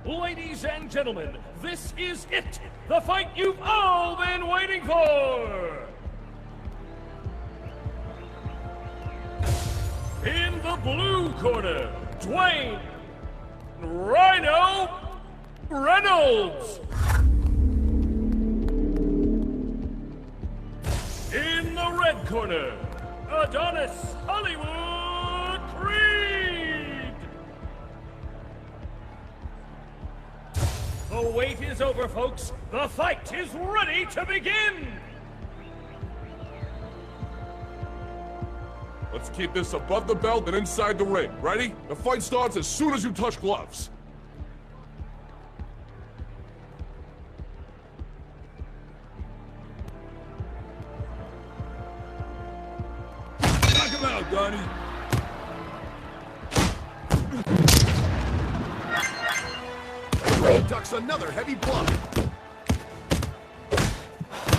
Ladies and gentlemen, this is it! The fight you've all been waiting for! In the blue corner, Dwayne Rhino Reynolds! In the red corner, Adonis Hollywood Creed! The wait is over, folks. The fight is ready to begin! Let's keep this above the belt and inside the ring. Ready? The fight starts as soon as you touch gloves. Knock him out, Donnie. Ducks another heavy blow.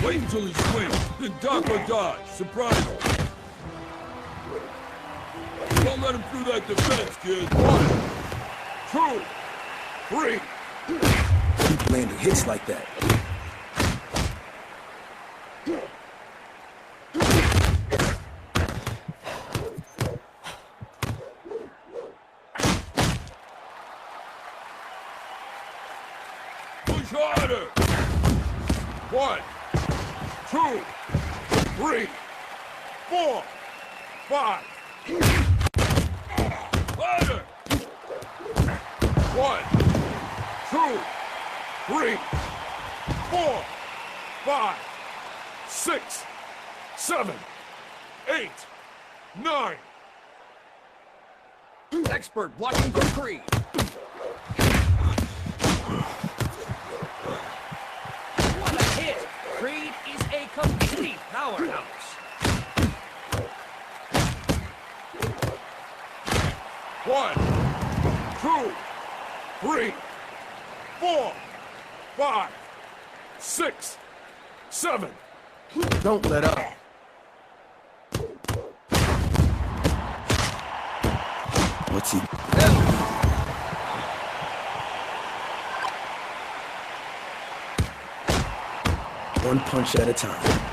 Wait until he swings, then duck or dodge. Surprise him. Don't let him through that defense, kid. 1, 2, 3. Keep landing hits like that. Push harder. 1, 2, 3, 4, 5. Harder. 1, 2, 3, 4, 5, 6, 7, 8, 9. Expert blocking from Creed. What a hit! Creed is a complete powerhouse. 1, 2, 3, 4, 5, 6, 7. Don't let up. What's he? One punch at a time.